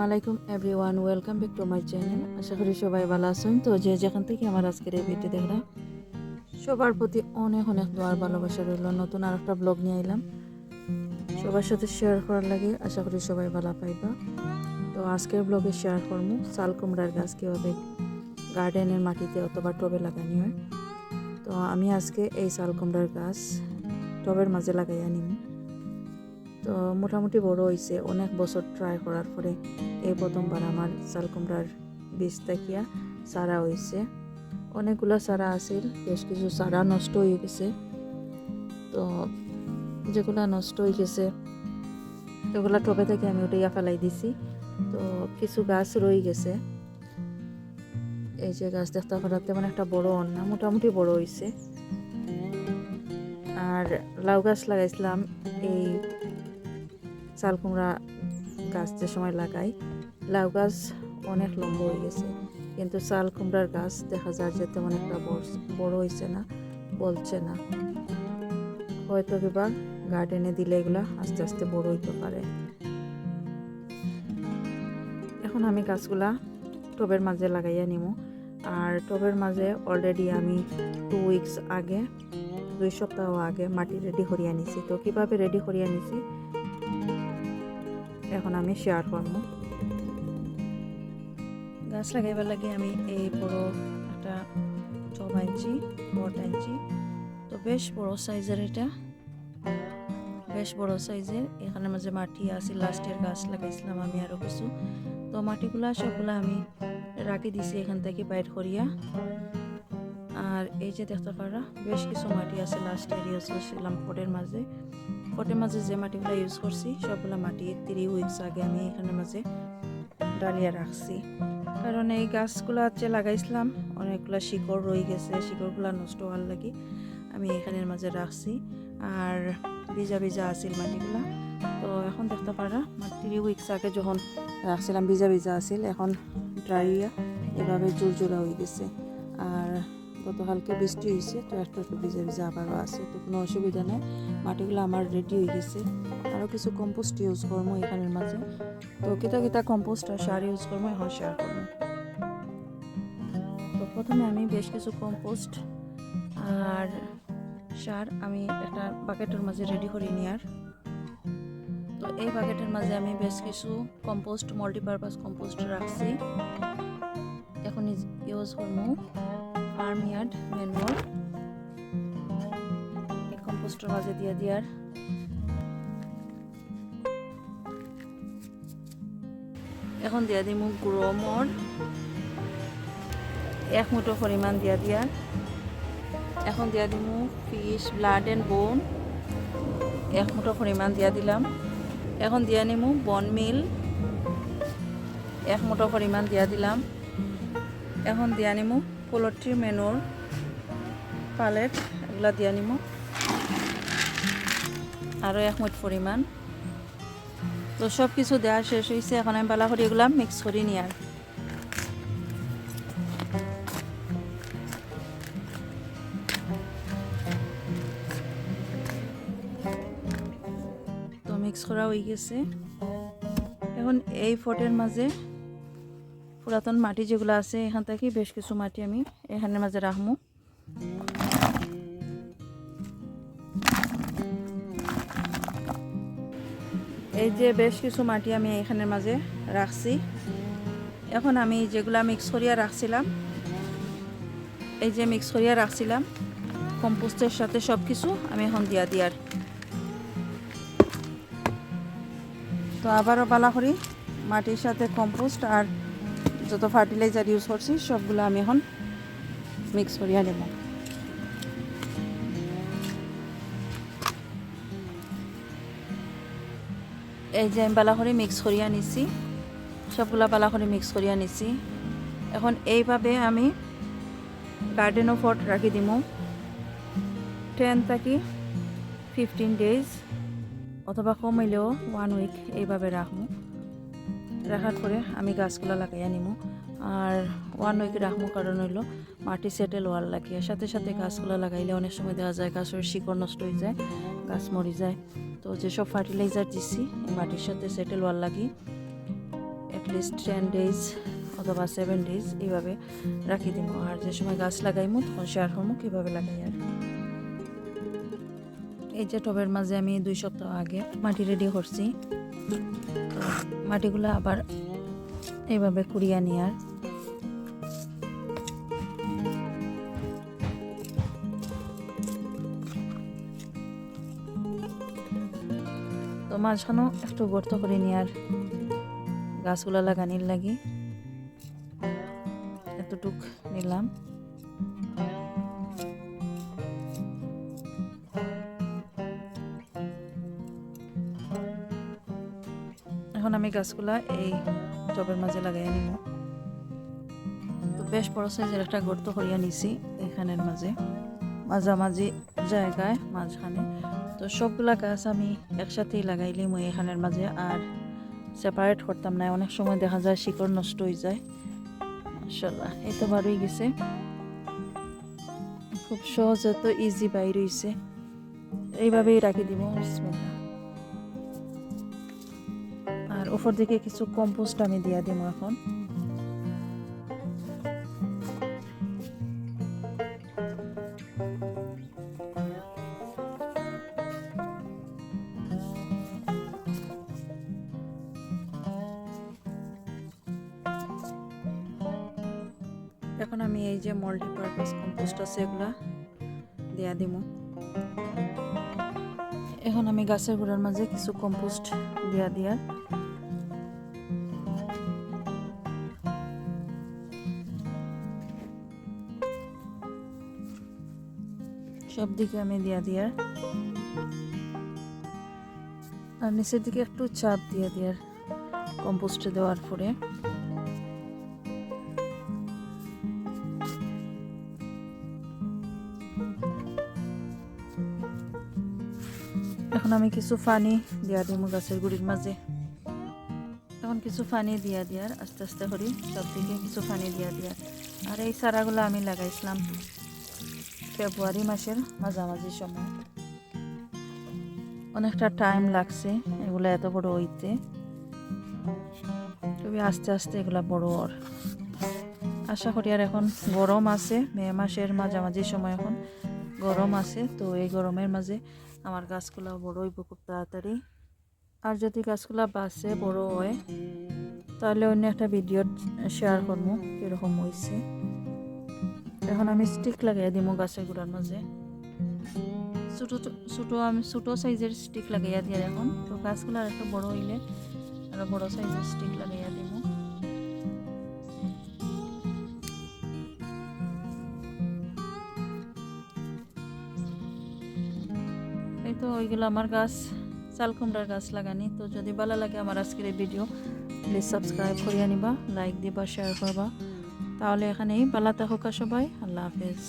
আলাইকুম everyone, welcome back to my channel. আশা করি সবাই ভালো আছেন। তো যে যেখান থেকে আমার আজকের এই ভিডিও দেখলাম, সবার প্রতি অনেক অনেক দোয়ার ভালোবাসা রইল। নতুন আর একটা ব্লগ নিয়ে এলাম সবার সাথে শেয়ার করার লাগে। আশা করি সবাই ভালো পাইবা। তো আজকের ব্লগে শেয়ার করবো চাল কুমড়ার গাছ কীভাবে গার্ডেনের মাটিতে অথবা টবে লাগানি হয়। তো আমি আজকে এই চাল কুমড়ার গাছ টবের মাঝে লাগাইয়া নিব। তো মোটামুটি বড় হয়েছে, অনেক বছর ট্রাই করার পরে এই প্রথমবার আমার চাল কুমড়ার বীজ থাকিয়া চারা হয়েছে। অনেকগুলো চারা আছিল, বেশ কিছু চারা নষ্ট হয়ে গেছে। তো যেগুলা নষ্ট হয়ে গেছে ওগুলা টবে থেকে আমি উঠাইয়া ফেলাই দিছি। তো কিছু গাছ রয়ে গেছে। এই যে গাছ দেখতে পারা তেমন একটা বড় না, মোটামুটি বড় হয়েছে। আর লাউ গাছ লাগাইছিলাম এই চাল কুমড়া গাছ যে সময় লাগাই, লাউ গাছ অনেক লম্বা হয়ে গেছে, কিন্তু চাল কুমড়ার গাছ দেখা যায় যে তেমন একটা বড় হয়েছে না, বলছে না। হয়তো কিবা গার্ডেনে দিলে এগুলা আস্তে আস্তে বড় হইতে পারে। এখন আমি গাছগুলা টবের মাঝে লাগাইয়া নিব। আর টবের মাঝে অলরেডি আমি 2 উইকস আগে, 2 সপ্তাহ আগে মাটি রেডি করিয়া নিছি। তো কিভাবে রেডি করিয়া নিছি এখন আমি শেয়ার করবো। গাছ লাগাইবার লাগে আমি এই বড় একটা 6 ইঞ্চি 4 ইঞ্চি, তো বেশ বড় সাইজের, এটা বেশ বড় সাইজের। এখানের মাঝে মাটি আছে, লাস্টের গাছ লাগাইছিলাম আমি আরো কিছু। তো মাটিগুলা সবগুলা আমি রাখি দিছি এখান থেকে বাইর করিয়া। আর এই যে দেখতে পারা বেশ কিছু মাটি আছে, লাস্টের ইউজ করছিলাম পটের মাঝে যে মাটিগুলা ইউজ করছি সবগুলা মাটি 3 উইকস আগে আমি এখানের মাঝে ডালিয়া রাখছি। কারণ এই গাছগুলা যে লাগাইছিলাম অনেকগুলা শিকড় রয়ে গেছে, শিকড়গুলা নষ্ট হওয়ার লাগি আমি এখানের মাঝে রাখছি। আর ভিজা ভিজা আছিল মাটিগুলা। তো এখন দেখতে পারা 3 উইকস আগে যখন রাখছিলাম ভিজা ভিজা আছিল, এখন ড্রাইয়া এভাবে জোরজোড়া হয়ে গেছে। আর গতকালকে বৃষ্টি হয়েছে, তো একটু একটু ভিজা ভিজা আবারও আছে। তো কোনো অসুবিধা নেই, মাটিগুলো আমার রেডি হয়ে গেছে। আরও কিছু কম্পোস্ট ইউজ করবো এখানের মাঝে। তো কিতা কম্পোস্ট আর সার ইউজ করবো এখন শেয়ার করবো। তো প্রথমে আমি বেশ কিছু কম্পোস্ট আর সার আমি একটা বাকেটের মাঝে রেডি করে নিয়ার। তো এই বাকেটের মাঝে আমি বেশ কিছু কম্পোস্ট, মাল্টিপারপাস কম্পোস্ট রাখছি। এখন ইউজ করবো ফার্মইয়ার্ড ম্যানুয়াল এই কম্পোস্টের মাঝে দিয়ে দিয়ার। এখন দিয়ে দিব গ্রোমর 1 মুঠো পরিমাণ দিয়া দিয়ার। এখন দিয়া দিব ফিশ ব্লাড অ্যান্ড বোন 1 মুঠো পরিমাণ দিয়া দিলাম। এখন দিয়া নিব বন মিল 1 মুঠো পরিমাণ দিয়া দিলাম। এখন দিয়া নিব পোলট্রি ম্যানুয়ার পালেট, এগুলা দিয়া নিব আরও 1 মুঠ পরিমাণ। তো সব কিছু দেওয়া শেষ হয়েছে, এখন আমি বালা করে এগুলা মিক্স করে নিয়ার। তো মিক্স করা হয়ে গেছে। এখন এই ফটের মাঝে পুরাতন মাটি যেগুলো আছে এখান থেকে বেশ কিছু মাটি আমি এখানের মাঝে রাখবো। এই যে বেশ কিছু মাটি আমি এখানের মাঝে রাখছি। এখন আমি যেগুলা মিক্স করিয়া রাখছিলাম, এই যে মিক্স করিয়া রাখছিলাম কম্পোস্টের সাথে সব কিছু আমি এখন দিয়া দিয়ার। তো আবারও বালা করি মাটির সাথে কম্পোস্ট আর যত ফার্টিলাইজার ইউজ করছি সবগুলো আমি এখন মিক্স করিয়া নেব। এই যে আমি বালা করে মিক্স করিয়া নিছি, সবগুলা বালা করে মিক্স করিয়া নিছি। এখন এইভাবে আমি গার্ডেনও ফট রাখি দিব 10 থেকে 15 ডেজ, অথবা কম হইলেও 1 উইক এইভাবে রাখবো। রাখার পরে আমি গাছগুলা লাগাইয়া নিব। আর 1 উইক রাখবো কারণ হইলো মাটি সেটেল হওয়ার লাগে। সাথে সাথে গাছগুলা লাগাইলে অনেক সময় দেওয়া যায় গাছের শিকড় নষ্ট হয়ে যায়, গাছ মরে যায়। তো যেসব ফার্টিলাইজার দিছি এই মাটির সাথে সেটেল হওয়ার লাগে অ্যাটলিস্ট 10 ডেজ অথবা 7 ডেজ এইভাবে রাখি দিব। আর যে সময় গাছ লাগাইমু তখন শেয়ার করবো কীভাবে লাগাই। আর এই যে টবের মাঝে আমি 2 সপ্তাহ আগে মাটি রেডি করছি, মাটিগুলো আবার এইভাবে কুড়িয়ে নিয়ে আর তো মাঝখানেও একটু গর্ত করে নিয়ে আর গাছগুলা লাগানির লাগি এতটুক নিলাম। এখন আমি গাছগুলা এই টবের মাঝে লাগাই নিব। তো বেশ বড় সাইজের একটা গর্ত করিয়া নিছি এখানের মাঝে, মাঝামাঝি জায়গায় মাঝখানে। তো সবগুলা গাছ আমি একসাথেই লাগাইলি মই এখানের মাঝে, আর সেপারেট করতাম না। অনেক সময় দেখা যায় শিকড় নষ্ট হয়ে যায়। মাশাআল্লাহ এই তো বার হয়ে গেছে, খুব সহজে তো ইজি বাইর হইছে। এইভাবেই রাখি দিব। বিসমিল্লাহ। আর উপর দিকে কিছু কম্পোস্ট আমি দিয়া দিব এখন। এখন আমি এই যে মাল্টিপারপাস কম্পোস্ট আছে এগুলা দিয়া দিব। এখন আমি গাছের গোড়ার মাঝে কিছু কম্পোস্ট দিয়া সব দিকে আমি দিয়া আর নিচের দিকে একটু চাপ দিয়ার কম্পোস্টে দেওয়ার পরে এখন আমি কিছু পানি দিয়া দিব গাছের গুড়ির মাঝে। এখন কিছু পানি দিয়ার আস্তে আস্তে করে সব দিকে কিছু পানি দিয়ার। আর এই চারাগুলো আমি লাগাইছিলাম ফেব্রুয়ারি মাসের মাঝামাঝি সময়। অনেকটা টাইম লাগছে এগুলো এত বড় হইতে, তবে আস্তে আস্তে এগুলা বড়। আর আশা করি আর এখন গরম আছে, মে মাসের মাঝামাঝি সময় এখন গরম আছে। তো এই গরমের মাঝে আমার গাছগুলা বড় হইব খুব তাড়াতাড়ি। আর যদি গাছগুলা বাঁচে বড় হয় তাহলে অন্য একটা ভিডিও শেয়ার করবো কীরকম হয়েছে। এখন আমি স্টিক লাগাই দিব গাছের গোড়ার মাঝে। ছোটো সাইজের স্টিক লাগাইয়া দিয়ে এখন। তো গাছগুলো আর একটু বড় হইলে আরো বড় সাইজের স্টিক লাগাইয়া দিব। এই তো ওইগুলো আমার গাছ, চাল কুমড়ার গাছ লাগানি। তো যদি ভালো লাগে আমার আজকের এই ভিডিও প্লিজ সাবস্ক্রাইব করিয়া নিবা, লাইক দিবা, শেয়ার করবা। তাহলে এখানেই ভালো থাকুক সবাই। আল্লাহ হাফেজ।